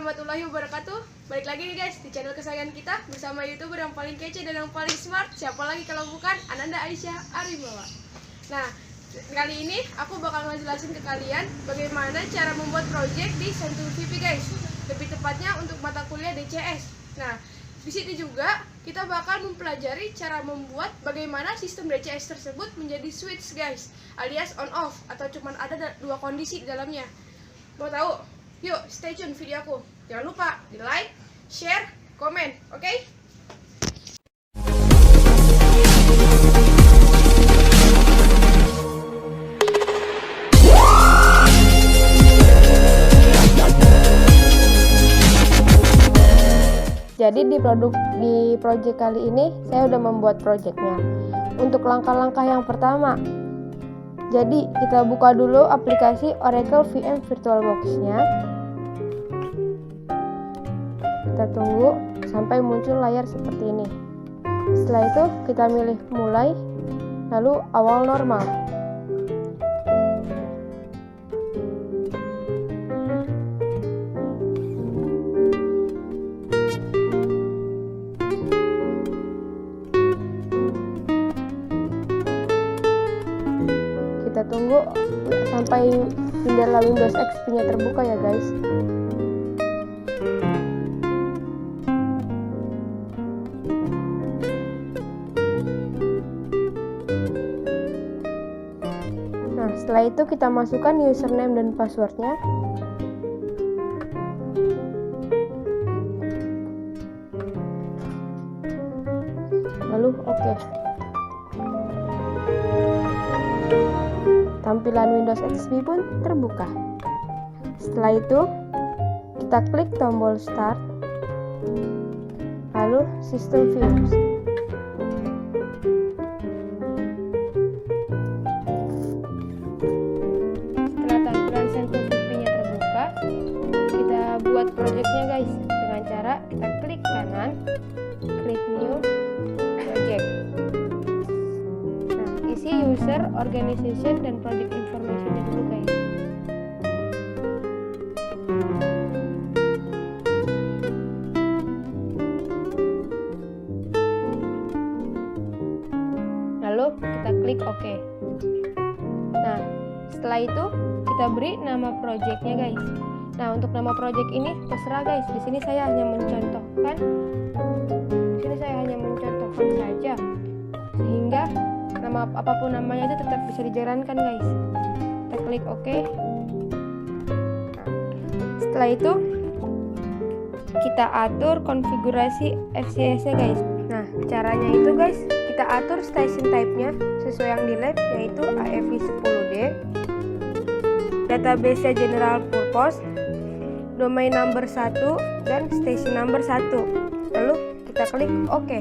warahmatullahi wabarakatuh. Balik lagi nih guys di channel kesayangan kita bersama YouTuber yang paling kece dan yang paling smart. Siapa lagi kalau bukan Ananda Aisyah Arimawa. Nah, kali ini aku bakal ngejelasin ke kalian bagaimana cara membuat project di Sentul VP guys. Lebih tepatnya untuk mata kuliah DCS. Nah, di sini juga kita bakal mempelajari cara membuat bagaimana sistem DCS tersebut menjadi switch guys, alias on off atau cuman ada dua kondisi di dalamnya. Mau tahu? Yuk, stay tune video aku. Jangan lupa di like, share, komen, oke? Jadi di project kali ini saya udah membuat projectnya. Untuk langkah-langkah yang pertama, jadi kita buka dulu aplikasi Oracle VM VirtualBox-nya. Kita tunggu sampai muncul layar seperti ini. Setelah itu kita milih mulai, lalu awal normal. Kita tunggu sampai jendela Windows XP-nya terbuka ya guys. Nah, setelah itu kita masukkan username dan passwordnya. Lalu oke. Tampilan Windows XP pun terbuka. Setelah itu, kita klik tombol Start, lalu System Views. Setelah tampilan Sentul VP-nya terbuka, kita buat projectnya guys dengan cara kita klik kanan, Create New Project. Isi user, organization, dan project information dulu guys. Lalu kita klik OK. Nah, setelah itu kita beri nama projectnya guys. Nah, untuk nama project ini terserah guys. Di sini saya hanya mencontohkan. Saja, sehingga nama apapun namanya itu tetap bisa dijalankan guys. Kita klik OK. Setelah itu kita atur konfigurasi FCS nya guys. Nah, caranya itu guys, kita atur station type-nya sesuai yang di lab, yaitu AFI 10D, database general purpose, domain number 1, dan station number 1. Lalu kita klik OK.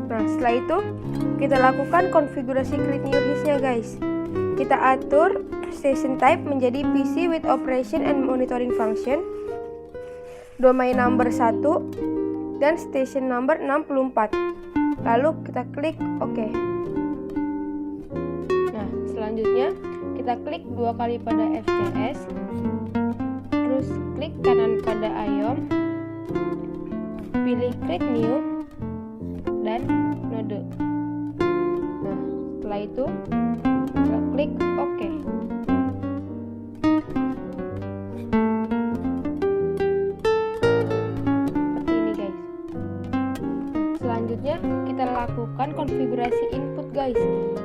Nah, setelah itu kita lakukan konfigurasi Create New Host-nya guys. Kita atur station type menjadi PC with operation and monitoring function, domain number 1, dan station number 64. Lalu kita klik OK. Nah, selanjutnya kita klik dua kali pada FCS, terus klik kanan pada IOM, pilih Create New, dan node. Nah, setelah itu kita klik OK. Seperti ini guys. Selanjutnya kita lakukan konfigurasi input guys,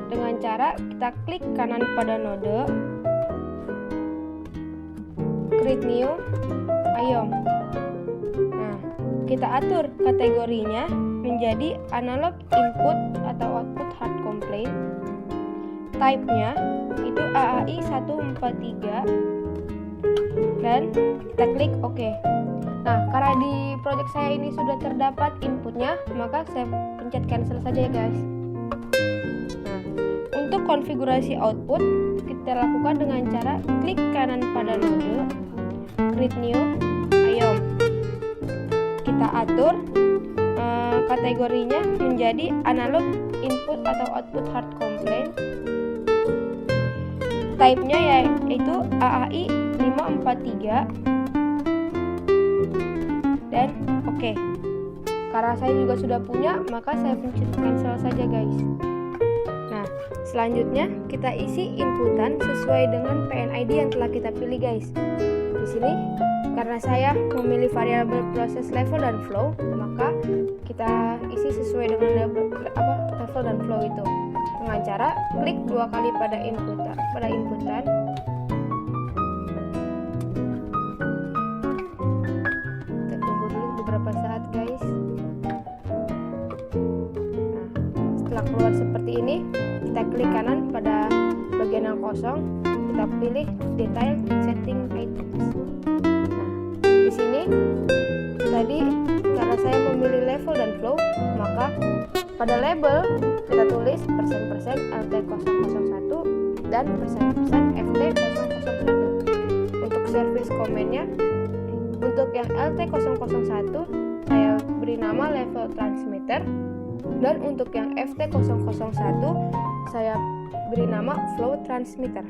dengan cara kita klik kanan pada node, Create New, IOM. Nah, kita atur kategorinya menjadi analog input atau output hard complaint. Type-nya itu AAI 143 dan kita klik OK. Nah, karena di project saya ini sudah terdapat inputnya, maka saya pencet cancel saja ya guys. Nah, untuk konfigurasi output kita lakukan dengan cara klik kanan pada node, Create New, IOM. Kita atur kategorinya menjadi analog input atau output hard complaint. Type-nya yaitu AAI 543 dan oke. Karena saya juga sudah punya, maka saya pencet cancel saja guys. Nah, selanjutnya kita isi inputan sesuai dengan PNID yang telah kita pilih guys. Di sini karena saya memilih variabel proses level dan flow, maka kita isi sesuai dengan level dan flow itu dengan cara klik 2 kali pada inputan. Kita tunggu dulu beberapa saat guys. Nah, setelah keluar seperti ini, kita klik kanan pada bagian yang kosong, kita pilih detail setting items. Di sini tadi karena saya memilih level dan flow, maka pada label kita tulis persen LT001 dan persen FT001. Untuk service komennya, untuk yang LT001 saya beri nama level transmitter, dan untuk yang FT001 saya beri nama flow transmitter.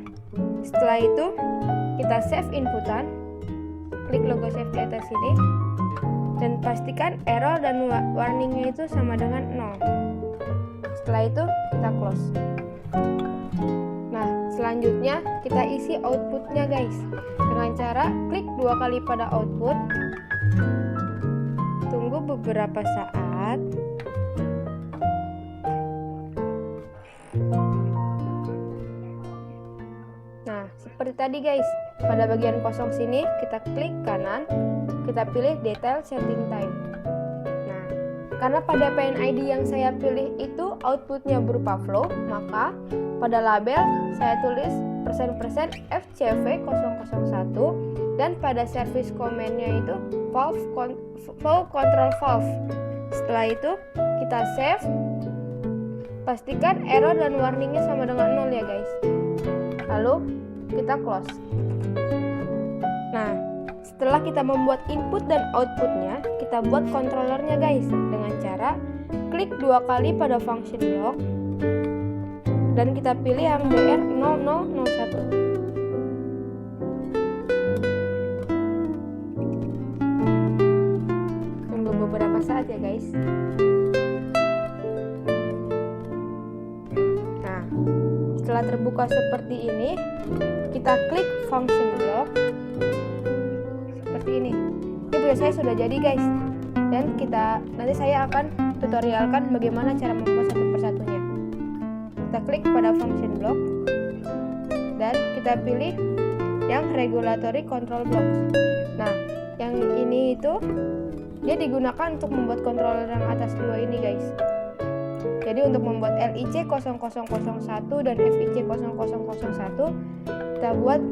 Setelah itu kita save inputan, klik logo save di atas sini, dan pastikan error dan warningnya itu sama dengan 0. Setelah itu kita close. Nah, selanjutnya kita isi outputnya guys, dengan cara klik 2 kali pada output, tunggu beberapa saat. Nah, seperti tadi guys, pada bagian kosong sini kita klik kanan, kita pilih detail setting time. Nah, karena pada PNID yang saya pilih itu outputnya berupa flow, maka pada label saya tulis persen FCV001 dan pada service command-nya itu flow control valve. Setelah itu kita save, pastikan error dan warningnya sama dengan 0 ya guys. Lalu kita close. Nah, setelah kita membuat input dan outputnya, kita buat controllernya guys, dengan cara klik 2 kali pada function block dan kita pilih yang DR0001. Tunggu beberapa saat ya guys. Nah, setelah terbuka seperti ini, kita klik function block seperti ini. Ini punya saya sudah jadi guys, dan nanti saya akan tutorialkan bagaimana cara membuat satu persatunya. Kita klik pada function block dan kita pilih yang regulatory control blocks. Nah, yang ini itu dia digunakan untuk membuat controller yang atas 2 ini guys. Jadi untuk membuat LIC0001 dan FIC0001,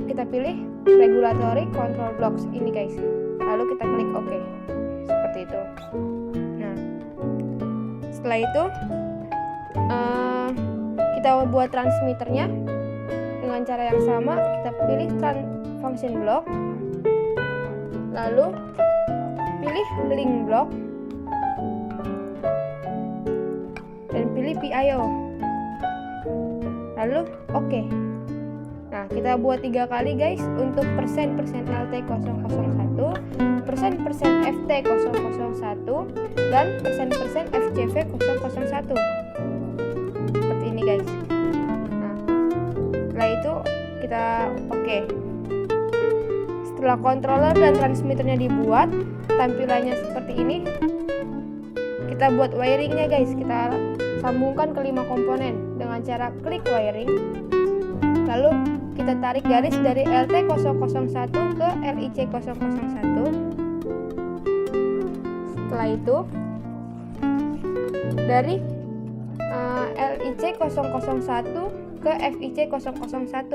kita pilih regulatory control blocks ini guys. Lalu kita klik OK. Seperti itu. Nah, setelah itu kita buat transmitternya dengan cara yang sama. Kita pilih function block, lalu pilih link block dan pilih PIO, lalu OK. Nah, kita buat 3 kali guys untuk persen LT001, persen FT001, dan persen FCV001. Seperti ini guys. Nah, setelah itu kita OK. Setelah controller dan transmitternya dibuat, tampilannya seperti ini. Kita buat wiringnya guys. Kita sambungkan ke 5 komponen dengan cara klik wiring, lalu kita tarik garis dari LT001 ke LIC001. Setelah itu dari LIC001 ke FIC001.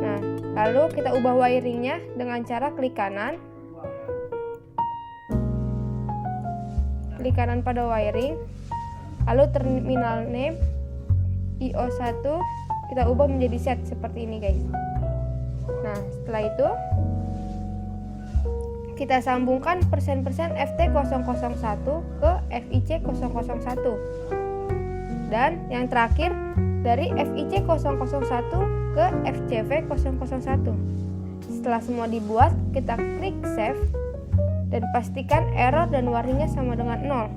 Nah, lalu kita ubah wiringnya dengan cara klik kanan pada wiring, lalu terminal name IO1 kita ubah menjadi set seperti ini guys. Nah, setelah itu kita sambungkan persen FT001 ke FIC001, dan yang terakhir dari FIC001 ke FCV001. Setelah semua dibuat, kita klik save dan pastikan error dan warningnya sama dengan 0.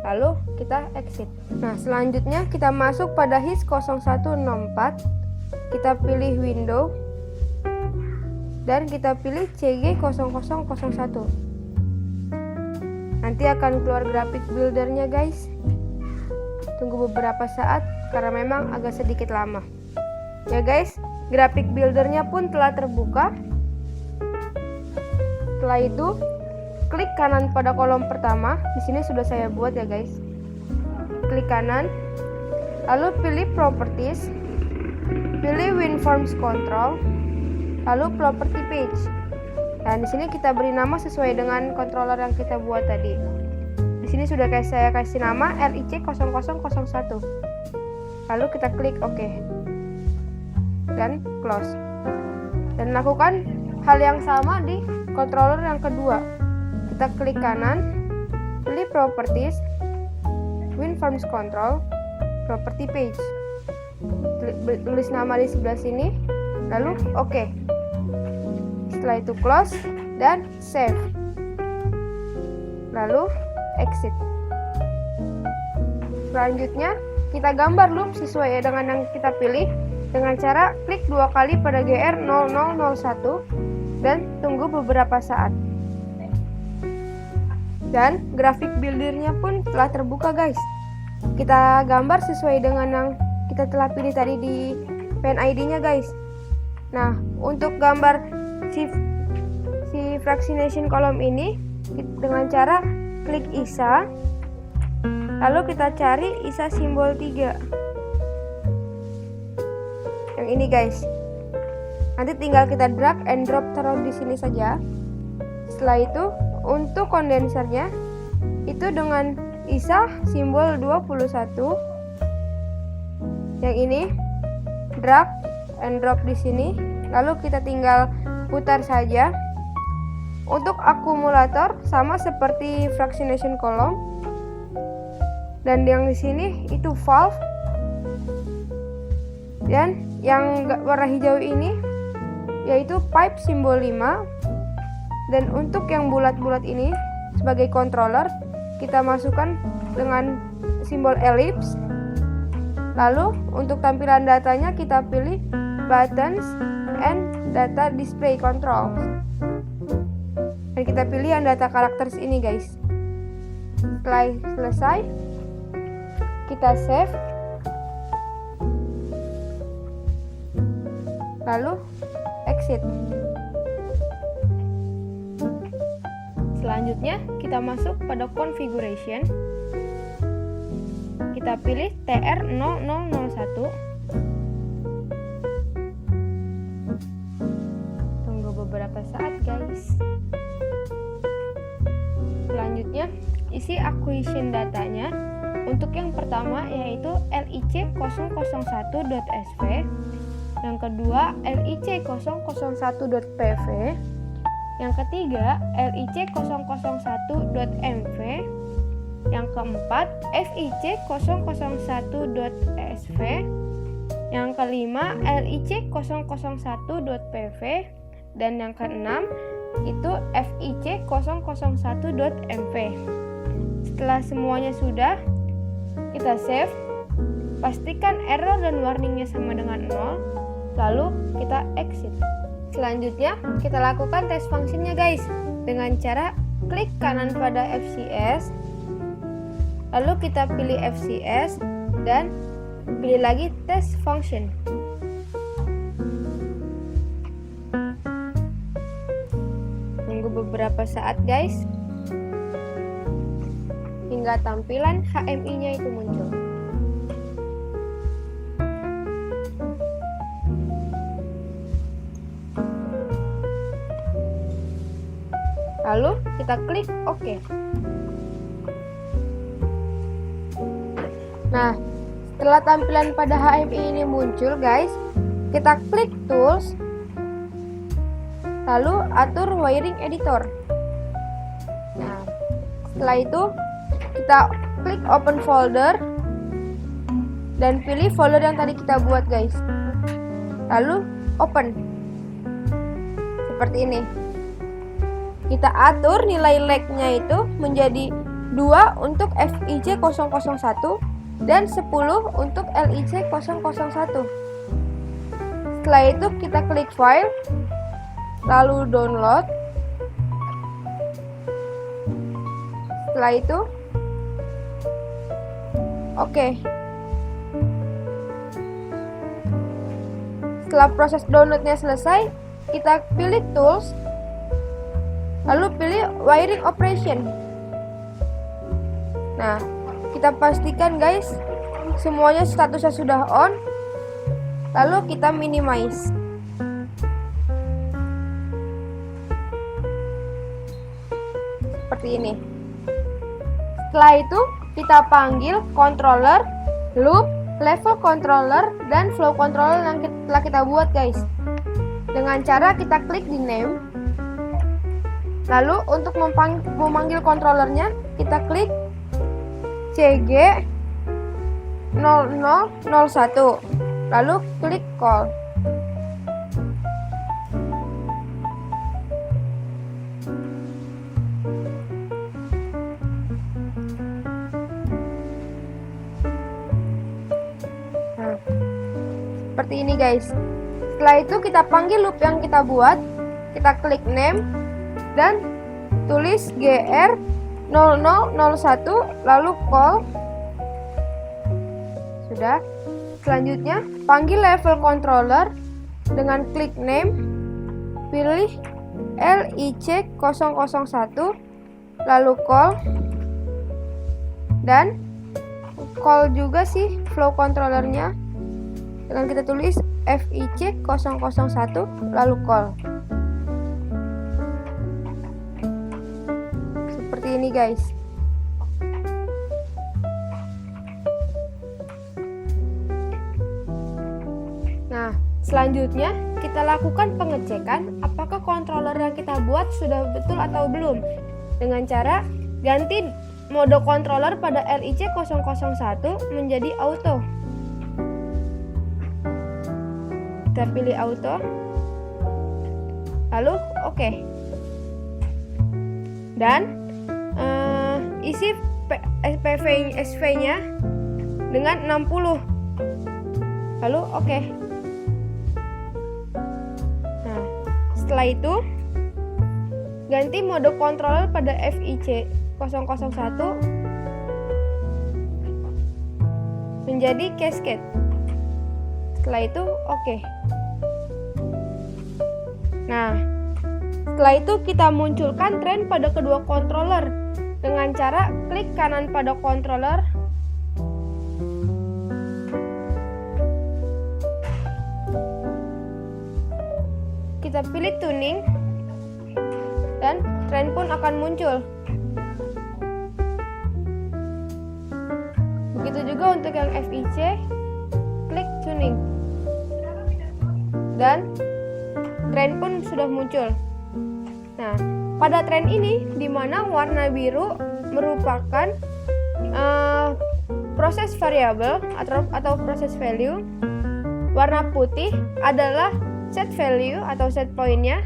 Lalu kita exit. Nah, selanjutnya kita masuk pada HIS 0164. Kita pilih window dan kita pilih CG0001. Nanti akan keluar grafik buildernya guys. Tunggu beberapa saat karena memang agak sedikit lama. Ya guys, grafik buildernya pun telah terbuka. Setelah itu, klik kanan pada kolom pertama. Di sini sudah saya buat ya guys. Klik kanan, lalu pilih properties, pilih WinForms Control, lalu property page. Dan di sini kita beri nama sesuai dengan controller yang kita buat tadi. Di sini sudah saya kasih nama LIC0001. Lalu kita klik OK dan close. Dan lakukan hal yang sama di controller yang kedua. Kita klik kanan, pilih properties, WinForms Control, property page. Tulis nama di sebelah sini, lalu OK. Setelah itu close dan save. Lalu exit. Selanjutnya kita gambar loop sesuai dengan yang kita pilih dengan cara klik 2 kali pada GR0001 dan tunggu beberapa saat. Dan grafik buildernya pun telah terbuka guys. Kita gambar sesuai dengan yang kita telah pilih tadi di pen ID-nya guys. Nah, untuk gambar si fractionation column ini dengan cara klik ISA, lalu kita cari ISA simbol 3 yang ini guys. Nanti tinggal kita drag and drop taruh di sini saja. Setelah itu untuk kondensernya itu dengan ISA simbol 21 yang ini, drag and drop di sini, lalu kita tinggal putar saja. Untuk akumulator sama seperti fractionation column, dan yang di sini itu valve, dan yang warna hijau ini yaitu pipe simbol 5. Dan untuk yang bulat-bulat ini sebagai controller kita masukkan dengan simbol ellipse. Lalu untuk tampilan datanya kita pilih buttons and data display control. Dan kita pilih yang data characters ini guys. Setelah selesai, kita save. Lalu exit. Selanjutnya kita masuk pada configuration. Kita pilih TR0001. Tunggu beberapa saat guys. Selanjutnya isi acquisition datanya. Untuk yang pertama yaitu LIC001.sv, yang kedua LIC001.pv, yang ketiga LIC001.mv, yang keempat FIC001.sv, yang kelima LIC001.pv, dan yang keenam itu FIC001.mv. Setelah semuanya sudah, kita save, pastikan error dan warningnya sama dengan 0, lalu kita exit. Selanjutnya kita lakukan test functionnya guys, dengan cara klik kanan pada FCS, lalu kita pilih FCS dan pilih lagi test function. Tunggu beberapa saat guys, hingga tampilan HMI-nya itu muncul. Lalu kita klik OK. Nah, setelah tampilan pada HMI ini muncul guys, kita klik tools, lalu atur wiring editor. Nah, setelah itu kita klik open folder dan pilih folder yang tadi kita buat guys, lalu open. seperti ini. Kita atur nilai lag-nya itu menjadi 2 untuk FIC001 dan 10 untuk LIC001. Setelah itu kita klik file, lalu download. Setelah itu oke. Setelah proses downloadnya selesai, kita pilih tools, lalu pilih wiring operation. Nah, kita pastikan guys semuanya statusnya sudah on, lalu kita minimize. Seperti ini. Setelah itu kita panggil controller, loop, level controller, dan flow controller yang telah kita buat guys. Dengan cara kita klik di name. Lalu untuk memanggil controllernya kita klik CG 0001. Lalu klik call. Seperti ini guys. Setelah itu kita panggil loop yang kita buat, kita klik name dan tulis GR 0001 lalu call. Sudah. Selanjutnya panggil level controller dengan klik name, pilih LIC001 lalu call, dan call juga sih flow controllernya dengan kita tulis FIC001 lalu call. Seperti ini guys. Nah, selanjutnya kita lakukan pengecekan apakah controller yang kita buat sudah betul atau belum dengan cara ganti mode controller pada LIC001 menjadi auto. Kita pilih auto, lalu oke. Dan isi SV-nya dengan 60, lalu oke. Nah, setelah itu ganti mode controller pada FIC001 menjadi cascade. Setelah itu oke. Nah, setelah itu kita munculkan tren pada kedua controller dengan cara klik kanan pada controller, kita pilih tuning, dan tren pun akan muncul. Begitu juga untuk yang FIC, klik tuning, dan tren pun sudah muncul. Nah, pada tren ini di mana warna biru merupakan proses variabel atau proses value, warna putih adalah set value atau set point-nya,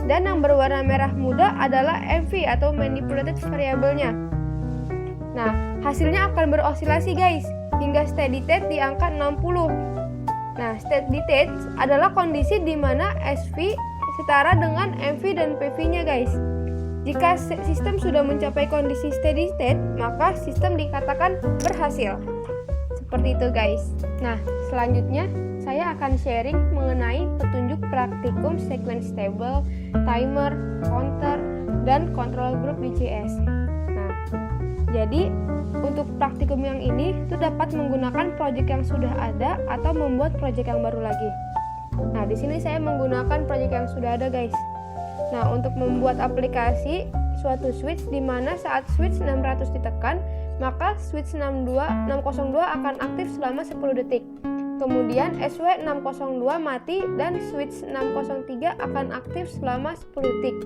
dan yang berwarna merah muda adalah MV atau manipulated variabelnya. Nah, hasilnya akan berosilasi guys hingga steady state di angka 60. Nah, steady state adalah kondisi di mana SV setara dengan MV dan PV-nya guys. Jika sistem sudah mencapai kondisi steady state, maka sistem dikatakan berhasil. Seperti itu guys. Nah, selanjutnya saya akan sharing mengenai petunjuk praktikum sequence table, timer, counter, dan control group di CS. Nah, jadi untuk praktikum yang ini itu dapat menggunakan project yang sudah ada atau membuat project yang baru lagi. Nah, di sini saya menggunakan project yang sudah ada, guys. Nah, untuk membuat aplikasi suatu switch di mana saat switch 600 ditekan, maka switch 602 akan aktif selama 10 detik. Kemudian SW602 mati dan switch 603 akan aktif selama 10 detik.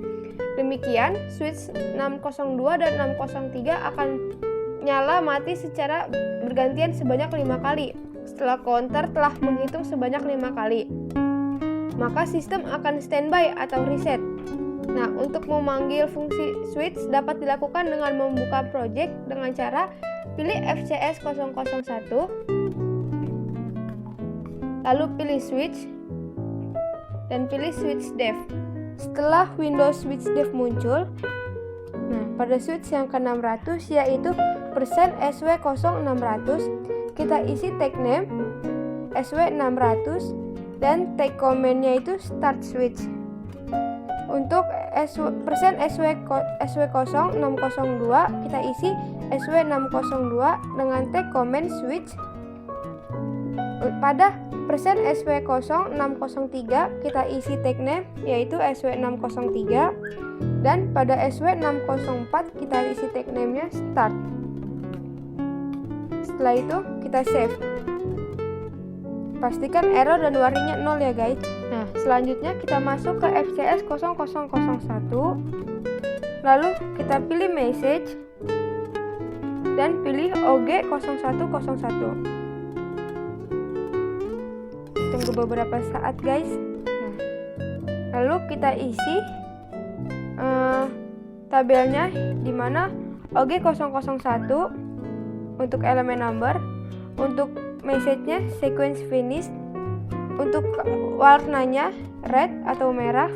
Demikian, switch 602 dan 603 akan nyala mati secara bergantian sebanyak 5 kali. Setelah counter telah menghitung sebanyak 5 kali, maka sistem akan standby atau reset. Nah, untuk memanggil fungsi switch dapat dilakukan dengan membuka project dengan cara pilih FCS 001, lalu pilih switch, dan pilih switch dev. Setelah Windows switch dev muncul, nah pada switch yang ke-600 yaitu %SW0600, kita isi tag name SW600 dan tag command-nya itu start switch. Untuk %SW0602 kita isi SW602 dengan tag command switch. Pada %SW0603 kita isi tag name yaitu SW603, dan pada SW604 kita isi tag name-nya start. Setelah itu kita save. Pastikan error dan warningnya 0 ya guys. Nah, selanjutnya kita masuk ke FCS 0001, lalu kita pilih message dan pilih OG0101. Tunggu beberapa saat guys. Nah, lalu kita isi tabelnya, dimana OG001 untuk elemen number, untuk message-nya sequence finish, untuk warnanya red atau merah,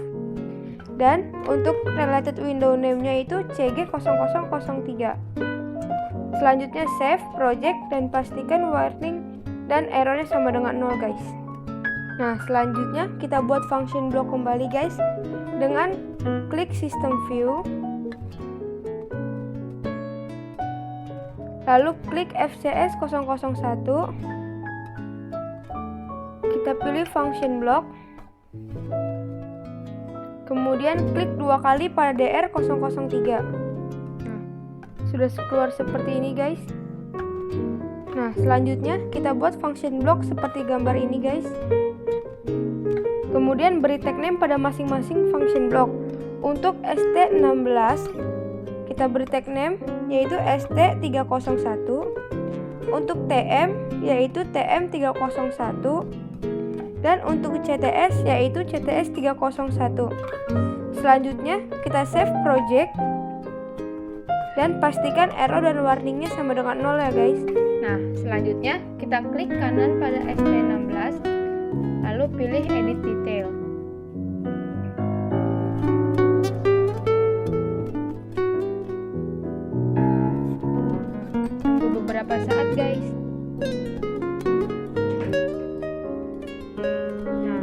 dan untuk related window name-nya itu CG0003. Selanjutnya save project dan pastikan warning dan errornya sama dengan 0 guys. Nah, selanjutnya kita buat function block kembali guys dengan klik system view, lalu klik FCS 001, kita pilih function block, kemudian klik 2 kali pada DR003. Nah, sudah keluar seperti ini guys. Nah, selanjutnya kita buat function block seperti gambar ini guys. Kemudian beri tag name pada masing-masing function block. Untuk ST16 kita beri tag name yaitu ST301, untuk TM yaitu TM301, dan untuk CTS yaitu CTS301. Selanjutnya kita save project dan pastikan error dan warningnya sama dengan 0 ya guys. Nah, selanjutnya kita klik kanan pada ST16, lalu pilih edit detail. Tunggu beberapa saat guys. Nah,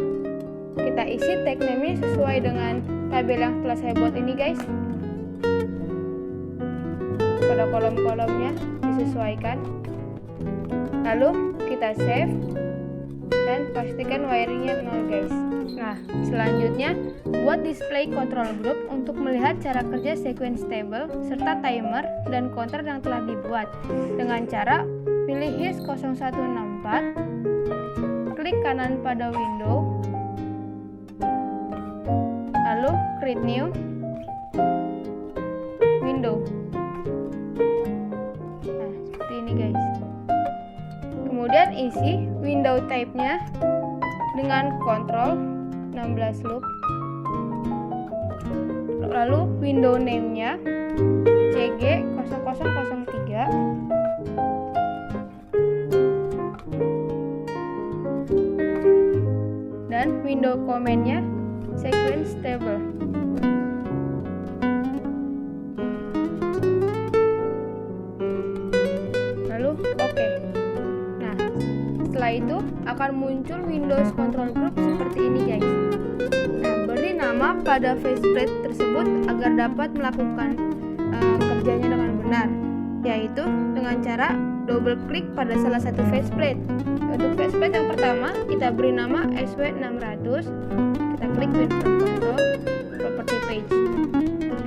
kita isi tag name-nya sesuai dengan tabel yang telah saya buat ini guys. Pada kolom-kolomnya disesuaikan. Lalu kita save dan pastikan wiringnya 0 guys. Nah, selanjutnya buat display control group untuk melihat cara kerja sequence table serta timer dan counter yang telah dibuat dengan cara pilih HIS0164, klik kanan pada window, lalu create new window. Nah, seperti ini guys. Kemudian isi window type-nya dengan control 16 loop, lalu window name-nya CG0003, dan window command-nya sequence table. Lalu oke. Setelah itu akan muncul Windows Control Group seperti ini guys. Nah, beri nama pada faceplate tersebut agar dapat melakukan kerjanya dengan benar, yaitu dengan cara double klik pada salah satu faceplate. Untuk faceplate yang pertama kita beri nama SW600, kita klik Windows Control Property Page,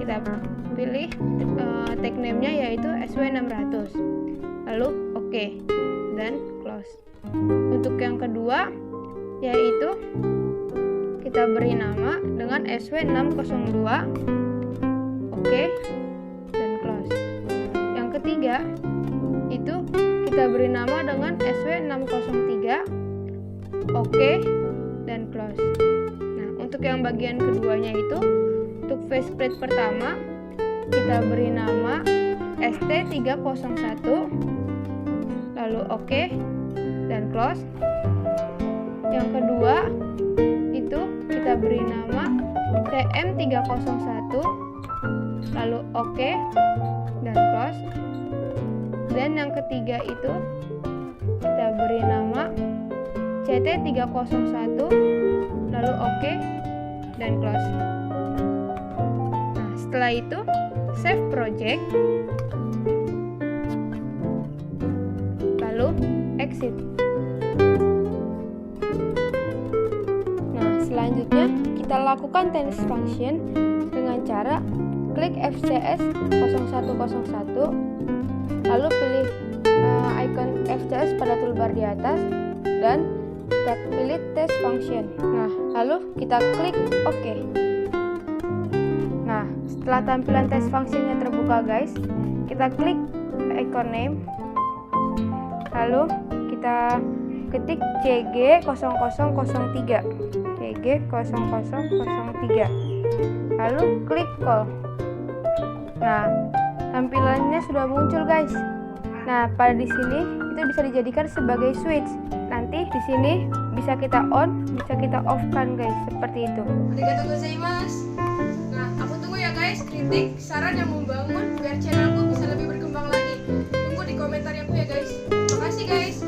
kita pilih tag name-nya yaitu SW600, lalu oke, dan close. Untuk yang kedua yaitu kita beri nama dengan SW602, oke, dan close. Yang ketiga itu kita beri nama dengan SW603, oke, dan close. Nah, untuk yang bagian keduanya itu untuk spread pertama kita beri nama ST301, lalu oke dan close. Yang kedua itu kita beri nama TM301, lalu oke dan close. Dan yang ketiga itu kita beri nama CT301, lalu oke dan close. Nah, setelah itu save project, lalu exit. Nah, selanjutnya kita lakukan test function dengan cara klik FCS 0101, lalu pilih icon FCS pada toolbar di atas dan kita pilih test function. Nah, lalu kita klik OK. Nah, setelah tampilan test functionnya terbuka guys, kita klik icon name, lalu kita ketik CG0003, CG0003, lalu klik call. Nah, tampilannya sudah muncul guys. Nah, pada di sini itu bisa dijadikan sebagai switch. Nanti di sini bisa kita on, bisa kita off kan guys, seperti itu. Arigatou gozaimasu. Nah, aku tunggu ya guys kritik, saran yang membangun biar channelku bisa lebih berkembang lagi. Tunggu di komentar aku ya guys. Makasih guys.